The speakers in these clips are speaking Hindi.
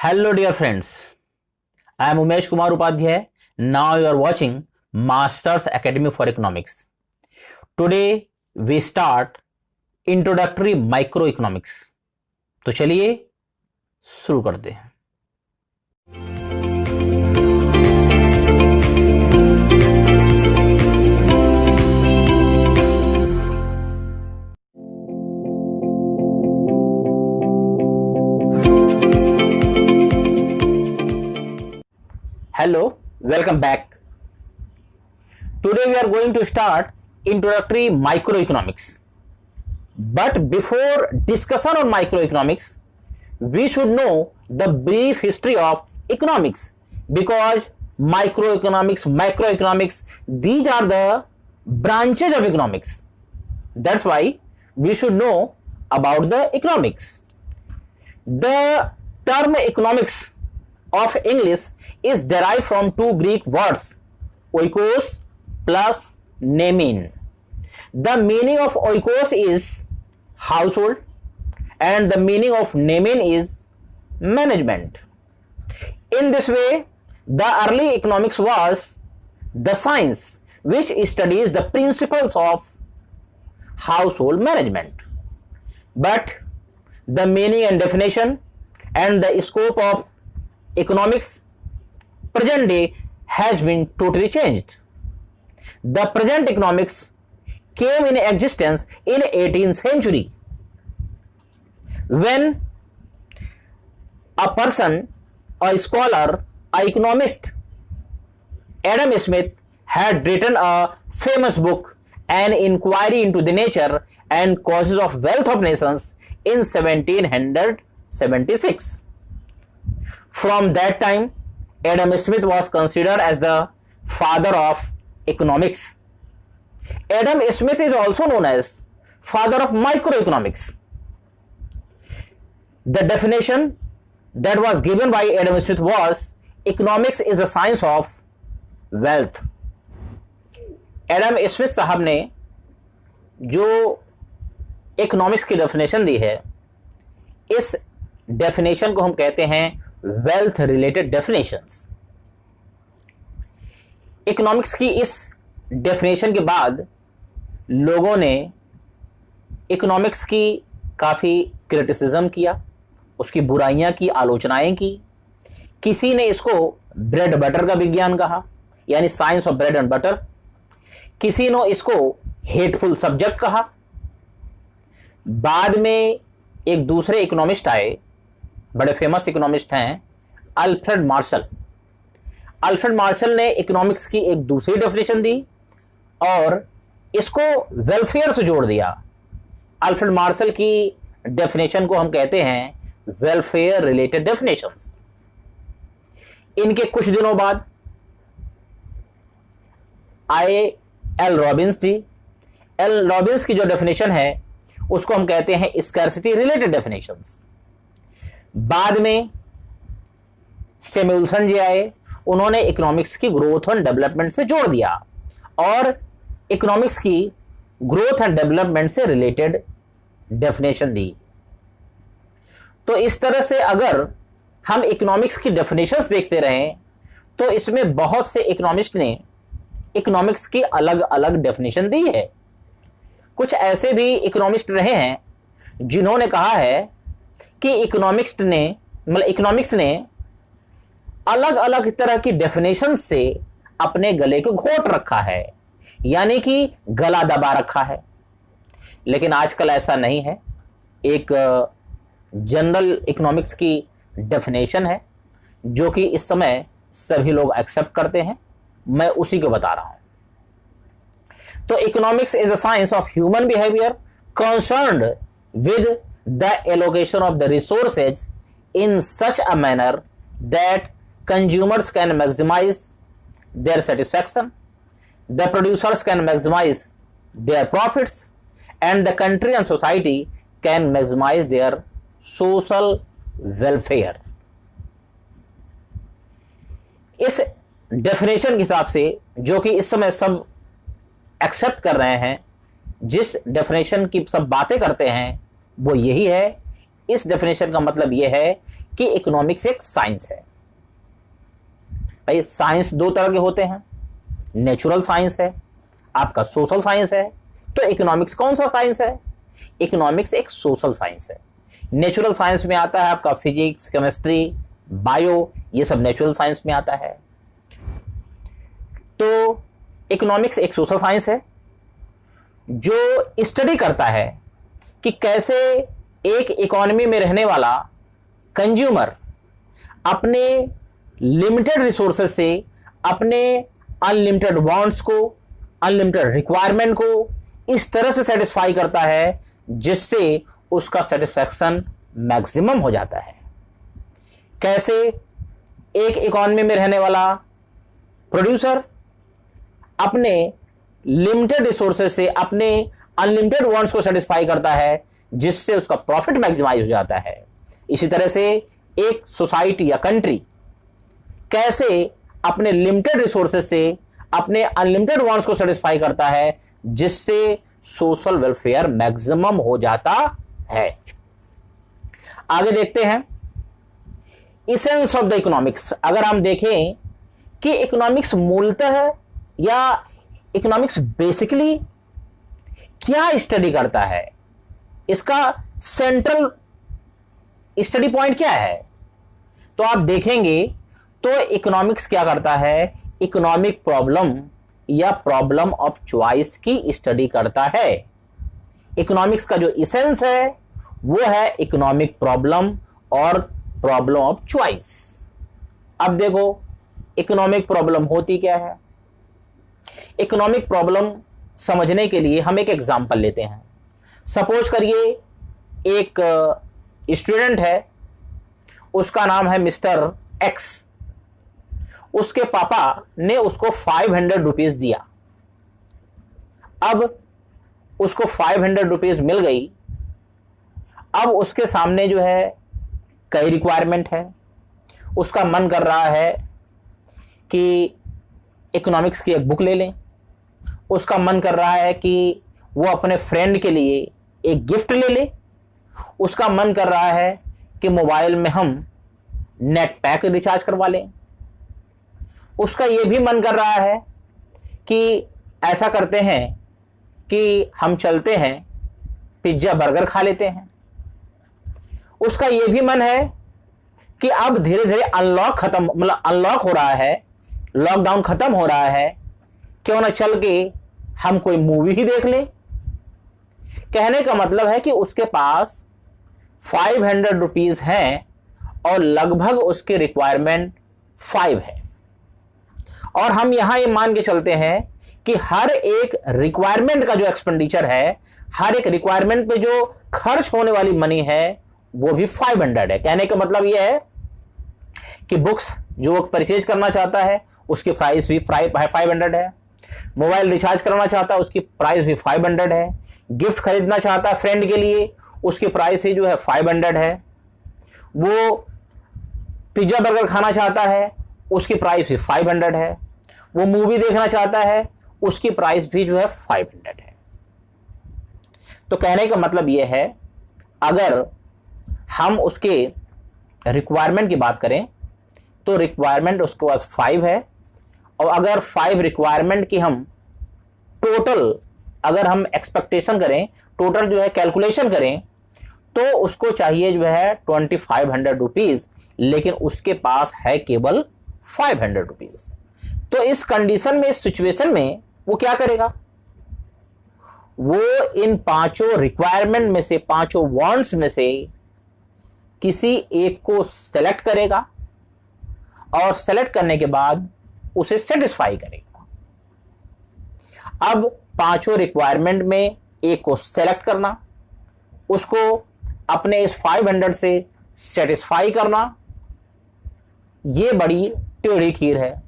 Hello, dear friends. I am Umesh Kumar Upadhyay. Now you are watching Masters Academy for Economics. Today we start Introductory Microeconomics. तो चलिए शुरू करते हैं. Hello, welcome back. Today we are going to start Introductory Microeconomics. But before discussion on microeconomics, we should know the brief history of economics, because macroeconomics, these are the branches of economics. That's why we should know about the economics. The term economics of English is derived from two Greek words, oikos plus nemin. The meaning of oikos is household and the meaning of nemin is management. In this way, the early economics was the science which studies the principles of household management. But the meaning and definition and the scope of economics present day has been totally changed. The present economics came in existence in 18th century when a person, a scholar, an economist, Adam Smith had written a famous book, An Inquiry into the Nature and Causes of Wealth of Nations, in 1776. From that time, Adam Smith was considered as the father of economics. Adam Smith is also known as father of microeconomics. The definition that was given by Adam Smith was, economics is a science of wealth. Adam Smith साहब ने जो इकोनॉमिक्स की डेफिनेशन दी है, इस डेफिनेशन को हम कहते हैं वेल्थ रिलेटेड डेफिनेशंस. इकोनॉमिक्स की इस डेफिनेशन के बाद लोगों ने इकोनॉमिक्स की काफ़ी क्रिटिसिज्म किया, उसकी बुराइयां की, आलोचनाएं की. किसी ने इसको ब्रेड बटर का विज्ञान कहा, यानी science of bread and butter. किसी ने इसको हेटफुल सब्जेक्ट कहा. बाद में एक दूसरे इकोनॉमिस्ट आए, बड़े फेमस इकोनॉमिस्ट हैं, अल्फ्रेड मार्शल. अल्फ्रेड मार्शल ने इकोनॉमिक्स की एक दूसरी डेफिनेशन दी और इसको वेलफेयर से जोड़ दिया. अल्फ्रेड मार्शल की डेफिनेशन को हम कहते हैं वेलफेयर रिलेटेड डेफिनेशंस. इनके कुछ दिनों बाद आए एल रॉबिन्स जी. एल रॉबिन्स की जो डेफिनेशन है उसको हम कहते हैं स्कैर्सिटी रिलेटेड डेफिनेशंस. बाद में सैमुअलसन जी आए, उन्होंने इकोनॉमिक्स की ग्रोथ एंड डेवलपमेंट से जोड़ दिया और इकोनॉमिक्स की ग्रोथ एंड डेवलपमेंट से रिलेटेड डेफिनेशन दी. तो इस तरह से अगर हम इकोनॉमिक्स की डेफिनेशंस देखते रहें तो इसमें बहुत से इकोनॉमिस्ट ने इकोनॉमिक्स की अलग अलग डेफिनेशन दी है. कुछ ऐसे भी इकोनॉमिस्ट रहे हैं जिन्होंने कहा है कि इकोनॉमिक्स ने अलग अलग तरह की डेफिनेशन से अपने गले को घोट रखा है, यानी कि गला दबा रखा है. लेकिन आजकल ऐसा नहीं है. एक जनरल इकोनॉमिक्स की डेफिनेशन है जो कि इस समय सभी लोग एक्सेप्ट करते हैं. मैं उसी को बता रहा हूं. तो economics is a science of human behaviour concerned with the allocation of the resources in such a manner that consumers can maximize their satisfaction, the producers can maximize their profits, and the country and society can maximize their social welfare. इस डेफिनेशन के हिसाब से, जो कि इस समय सब एक्सेप्ट कर रहे हैं, जिस डेफिनेशन की सब बातें करते हैं वो यही है, इस डेफिनेशन का मतलब यह है कि इकोनॉमिक्स एक साइंस है। भाई साइंस दो तरह के होते हैं, नेचुरल साइंस है, आपका सोशल साइंस है। तो इकोनॉमिक्स कौन सा साइंस है? इकोनॉमिक्स एक सोशल साइंस है। नेचुरल साइंस में आता है आपका फिजिक्स, केमिस्ट्री, बायो, ये सब नेचुरल साइंस में आता है। तो इकोनॉमिक्स एक सोशल साइंस है जो स्टडी करता है कि कैसे एक इकोनॉमी में रहने वाला कंज्यूमर अपने लिमिटेड रिसोर्सेज से अपने अनलिमिटेड वांट्स को, अनलिमिटेड रिक्वायरमेंट को इस तरह से सेटिस्फाई करता है जिससे उसका सेटिस्फैक्शन मैक्सिमम हो जाता है। कैसे एक इकोनॉमी में रहने वाला प्रोड्यूसर अपने लिमिटेड रिसोर्सेज से अपने अनलिमिटेड वांट्स को सेटिस्फाई करता है जिससे उसका प्रॉफिट मैक्सिमाइज हो जाता है। इसी तरह से एक सोसाइटी या कंट्री कैसे अपने लिमिटेड रिसोर्सेज से अपने अनलिमिटेड वांट्स को सेटिस्फाई करता है जिससे सोशल वेलफेयर मैक्सिमम हो जाता है। आगे देखते हैं इसेंस ऑफ द इकोनॉमिक्स। अगर हम देखें कि इकोनॉमिक्स मूलतः या इकोनॉमिक्स बेसिकली क्या स्टडी करता है, इसका सेंट्रल स्टडी पॉइंट क्या है, तो आप देखेंगे तो इकोनॉमिक्स क्या करता है, इकोनॉमिक प्रॉब्लम या प्रॉब्लम ऑफ चॉइस की स्टडी करता है। इकोनॉमिक्स का जो इसेंस है वो है इकोनॉमिक प्रॉब्लम और प्रॉब्लम ऑफ चॉइस। अब देखो इकोनॉमिक प्रॉब्लम होती क्या है। इकोनॉमिक प्रॉब्लम समझने के लिए हम एक एग्जांपल लेते हैं। सपोज करिए एक स्टूडेंट है, उसका नाम है मिस्टर एक्स। उसके पापा ने उसको 500 रुपीज दिया। अब उसको 500 रुपीज मिल गई। अब उसके सामने जो है कई रिक्वायरमेंट है। उसका मन कर रहा है कि इकोनॉमिक्स की एक बुक ले लें। उसका मन कर रहा है कि वो अपने फ्रेंड के लिए एक गिफ्ट ले ले। उसका मन कर रहा है कि मोबाइल में हम नेट पैक रिचार्ज करवा लें। उसका ये भी मन कर रहा है कि ऐसा करते हैं कि हम चलते हैं पिज्ज़ा बर्गर खा लेते हैं। उसका ये भी मन है कि अब धीरे धीरे अनलॉक हो रहा है, लॉकडाउन खत्म हो रहा है, क्यों ना चल के हम कोई मूवी ही देख लें। कहने का मतलब है कि उसके पास 500 रुपीज हैं और लगभग उसके रिक्वायरमेंट 5 है। और हम यहां ये मान के चलते हैं कि हर एक रिक्वायरमेंट का जो एक्सपेंडिचर है, हर एक रिक्वायरमेंट पे जो खर्च होने वाली मनी है वो भी 500 है। कहने का मतलब यह है कि बुक्स जो वो परचेज करना चाहता है उसकी प्राइस भी 500 है। मोबाइल रिचार्ज कराना चाहता है उसकी प्राइस भी 500 है। गिफ्ट खरीदना चाहता है फ्रेंड के लिए उसकी प्राइस ही जो है 500 है। वो पिज्जा बर्गर खाना चाहता है उसकी प्राइस भी 500 है। वो मूवी देखना चाहता है उसकी प्राइस भी जो है 500 है। तो कहने का मतलब यह है अगर हम उसके रिक्वायरमेंट की बात करें तो रिक्वायरमेंट उसके पास 5 है। और अगर 5 रिक्वायरमेंट की हम टोटल अगर हम एक्सपेक्टेशन करें, टोटल जो है कैलकुलेशन करें, तो उसको चाहिए जो है 2500 रुपीज, लेकिन उसके पास है केवल 500 रुपीज। तो इस कंडीशन में, इस सिचुएशन में वो क्या करेगा, वो इन 5 रिक्वायरमेंट में से, 5 वांट्स में से किसी एक को सेलेक्ट करेगा और सेलेक्ट करने के बाद उसे सेटिस्फाई करेगा। अब 5 रिक्वायरमेंट में एक को सेलेक्ट करना, उसको अपने इस 500 से सेटिस्फाई करना, यह बड़ी टेढ़ी खीर है,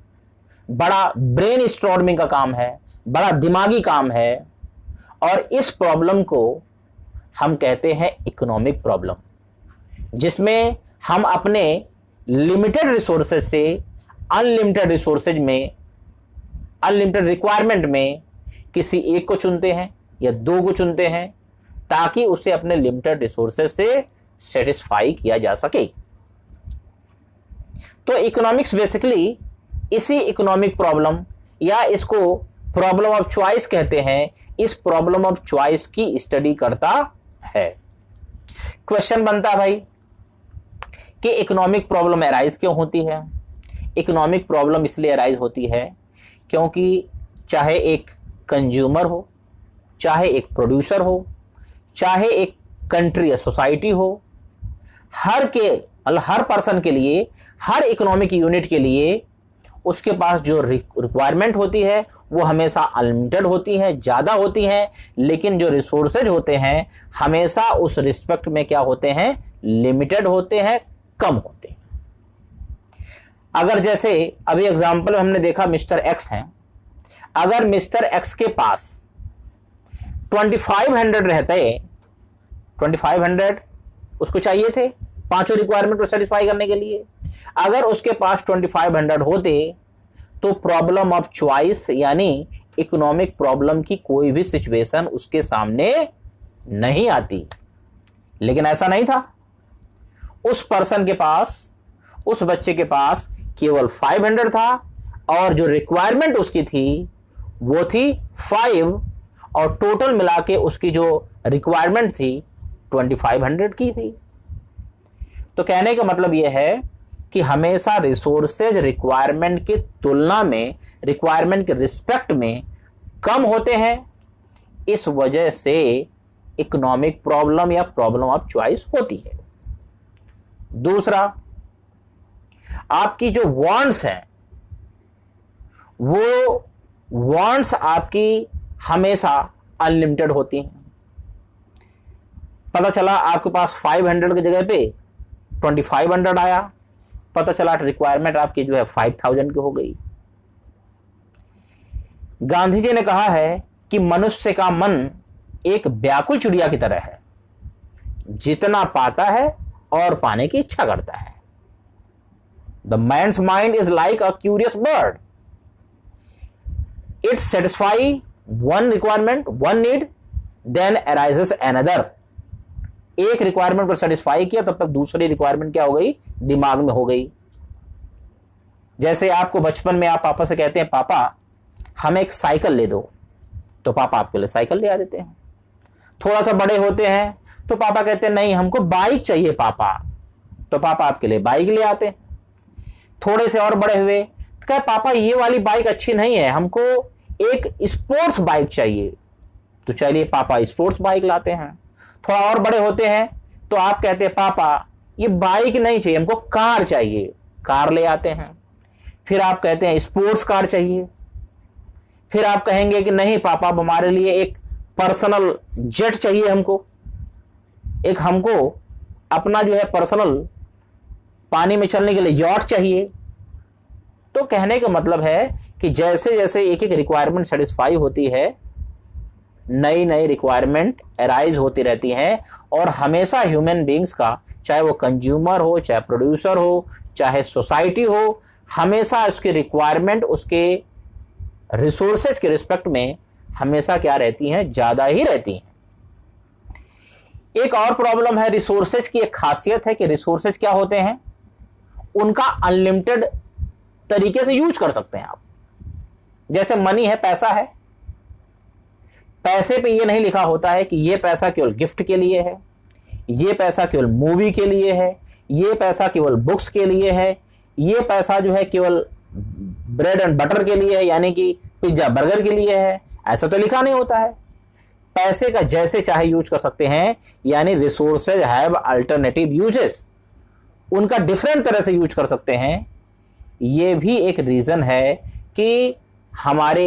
बड़ा ब्रेन स्टॉर्मिंग का काम है, बड़ा दिमागी काम है। और इस प्रॉब्लम को हम कहते हैं इकोनॉमिक प्रॉब्लम, जिसमें हम अपने लिमिटेड रिसोर्सेज से अनलिमिटेड रिसोर्सेज में, अनलिमिटेड रिक्वायरमेंट में किसी एक को चुनते हैं या 2 को चुनते हैं ताकि उसे अपने लिमिटेड रिसोर्सेज से सेटिस्फाई किया जा सके। तो इकोनॉमिक्स बेसिकली इसी इकोनॉमिक प्रॉब्लम या इसको प्रॉब्लम ऑफ चॉइस कहते हैं, इस प्रॉब्लम ऑफ चॉइस की स्टडी करता है। क्वेश्चन बनता है भाई कि इकोनॉमिक प्रॉब्लम अराइज क्यों होती है। इकोनॉमिक प्रॉब्लम इसलिए अराइज होती है क्योंकि चाहे एक कंज्यूमर हो, चाहे एक प्रोड्यूसर हो, चाहे एक कंट्री या सोसाइटी हो, हर पर्सन के लिए, हर इकोनॉमिक यूनिट के लिए उसके पास जो रिक्वायरमेंट होती है वो हमेशा अनलिमिटेड होती है, ज़्यादा होती हैं, लेकिन जो रिसोर्सेज होते हैं हमेशा उस रिस्पेक्ट में क्या होते हैं, लिमिटेड होते हैं, कम होते हैं। अगर जैसे अभी एग्जांपल हमने देखा मिस्टर एक्स हैं, अगर मिस्टर एक्स के पास 2500 रहते, 2500 उसको चाहिए थे पांचों रिक्वायरमेंट को सेटिस्फाई करने के लिए, अगर उसके पास 2500 होते तो प्रॉब्लम ऑफ चॉइस यानी इकोनॉमिक प्रॉब्लम की कोई भी सिचुएशन उसके सामने नहीं आती। लेकिन ऐसा नहीं था, उस पर्सन के पास, उस बच्चे के पास केवल 500 था और जो रिक्वायरमेंट उसकी थी वो थी 5 और टोटल मिला के उसकी जो रिक्वायरमेंट थी 2500 की थी। तो कहने का मतलब यह है कि हमेशा रिसोर्सेज रिक्वायरमेंट की तुलना में, रिक्वायरमेंट के रिस्पेक्ट में कम होते हैं। इस वजह से इकोनॉमिक प्रॉब्लम या प्रॉब्लम ऑफ चॉइस होती है। दूसरा, आपकी जो वांट्स हैं वो वांट्स आपकी हमेशा अनलिमिटेड होती हैं। पता चला आपके पास 500 की जगह पे 2500 आया, पता चला रिक्वायरमेंट आपकी जो है 5000 की हो गई। गांधी जी ने कहा है कि मनुष्य का मन एक व्याकुल चिड़िया की तरह है, जितना पाता है और पाने की इच्छा करता है। The man's mind is like a curious bird, it satisfy one requirement, one need, then arises another. एक रिक्वायरमेंट को सेटिस्फाई किया तब तक दूसरी रिक्वायरमेंट क्या हो गई, दिमाग में हो गई। जैसे आपको बचपन में आप पापा से कहते हैं पापा हमें एक साइकिल ले दो, तो पापा आपके लिए साइकिल ले आ देते हैं। थोड़ा सा बड़े होते हैं तो पापा कहते हैं नहीं हमको बाइक चाहिए पापा, तो पापा आपके लिए बाइक ले आते हैं। थोड़े से और बड़े हुए तो कहे पापा ये वाली बाइक अच्छी नहीं है, हमको एक स्पोर्ट्स बाइक चाहिए, तो चलिए पापा स्पोर्ट्स बाइक लाते हैं। थोड़ा और बड़े होते हैं तो आप कहते हैं पापा ये बाइक नहीं चाहिए, हमको कार चाहिए, कार ले आते हैं। फिर आप कहते हैं स्पोर्ट्स कार चाहिए। फिर आप कहेंगे कि नहीं पापा अब हमारे लिए एक पर्सनल जेट चाहिए, हमको अपना जो है पर्सनल पानी में चलने के लिए यॉट चाहिए। तो कहने का मतलब है कि जैसे जैसे एक एक रिक्वायरमेंट सेटिस्फाई होती है, नई नई रिक्वायरमेंट अराइज होती रहती हैं और हमेशा ह्यूमन बींग्स का, चाहे वो कंज्यूमर हो, चाहे प्रोड्यूसर हो, चाहे सोसाइटी हो, हमेशा उसकी रिक्वायरमेंट उसके रिसोर्सेज के रिस्पेक्ट में हमेशा क्या रहती हैं, ज़्यादा ही रहती हैं। एक और प्रॉब्लम है रिसोर्सेज की, एक खासियत है कि रिसोर्सेज क्या होते हैं, उनका अनलिमिटेड तरीके से यूज कर सकते हैं आप। जैसे मनी है, पैसा है, पैसे पे ये नहीं लिखा होता है कि ये पैसा केवल गिफ्ट के लिए है, ये पैसा केवल मूवी के लिए है, ये पैसा केवल बुक्स के लिए है, ये पैसा जो है केवल ब्रेड एंड बटर के लिए है, यानी कि पिज्जा बर्गर के लिए है। ऐसा तो लिखा नहीं होता है। पैसे का जैसे चाहे यूज कर सकते हैं, यानी रिसोर्सेज हैव अल्टरनेटिव यूजेस, उनका डिफरेंट तरह से यूज कर सकते हैं। ये भी एक रीजन है कि हमारे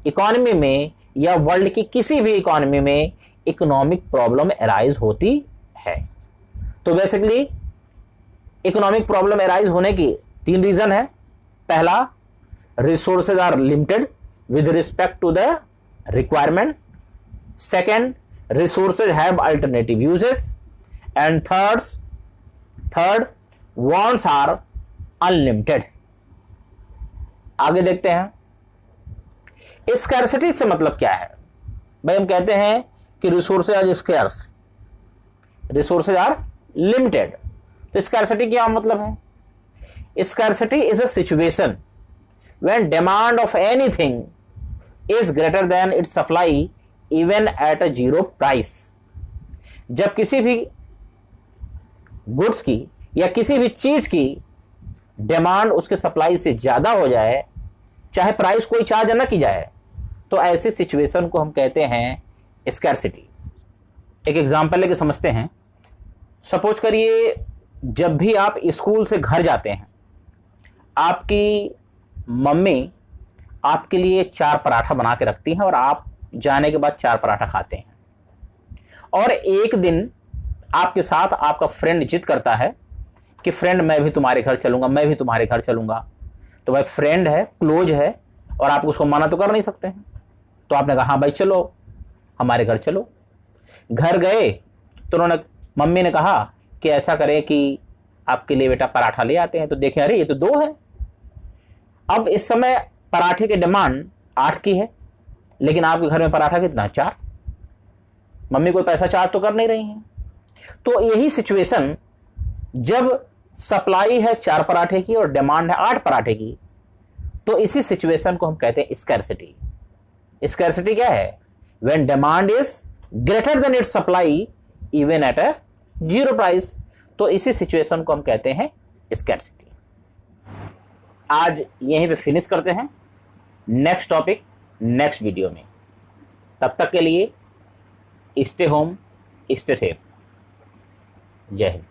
इकोनॉमी में या वर्ल्ड की किसी भी इकोनॉमी में इकोनॉमिक प्रॉब्लम अराइज होती है। तो बेसिकली इकोनॉमिक प्रॉब्लम अराइज होने की 3 रीजन है। पहला, resources are limited with respect to the requirement. Second, resources have alternative uses. And third, wants are unlimited. आगे देखते हैं स्कैर्सिटी से मतलब क्या है। भाई हम कहते हैं कि resources are scarce, resources are limited. तो स्कैर्सिटी क्या मतलब है? Scarcity is a situation when demand of anything is greater than its supply even at a zero price. जब किसी भी गुड्स की या किसी भी चीज की डिमांड उसके सप्लाई से ज्यादा हो जाए, चाहे प्राइस कोई चार्ज न की जाए, तो ऐसी सिचुएशन को हम कहते हैं स्कैर्सिटी। एक एग्जांपल लेके समझते हैं। सपोज करिए जब भी आप स्कूल से घर जाते हैं, आपकी मम्मी आपके लिए 4 पराठा बना के रखती हैं और आप जाने के बाद 4 पराठा खाते हैं। और एक दिन आपके साथ आपका फ्रेंड जिद करता है कि फ्रेंड मैं भी तुम्हारे घर चलूंगा, मैं भी तुम्हारे घर चलूंगा। तो भाई फ्रेंड है, क्लोज है, और आप उसको मना तो कर नहीं सकते हैं। तो आपने कहा हाँ भाई चलो, हमारे घर चलो। घर गए तो मम्मी ने कहा कि ऐसा करें कि आपके लिए बेटा पराठा ले आते हैं। तो देखें अरे ये तो 2 है। अब इस समय पराठे की डिमांड 8 की है, लेकिन आपके घर में पराठा कितना है? 4। मम्मी कोई पैसा चार्ज तो कर नहीं रही हैं। तो यही सिचुएशन, जब सप्लाई है 4 पराठे की और डिमांड है 8 पराठे की, तो इसी सिचुएशन को हम कहते हैं स्कैर्सिटी। स्कैर्सिटी क्या है? When demand is greater than its supply even at a zero price. तो इसी सिचुएशन को हम कहते हैं स्कैर्सिटी। आज यहीं पे फिनिश करते हैं। नेक्स्ट टॉपिक नेक्स्ट वीडियो में। तब तक के लिए स्टे होम, स्टे सेफ। जय हिंद।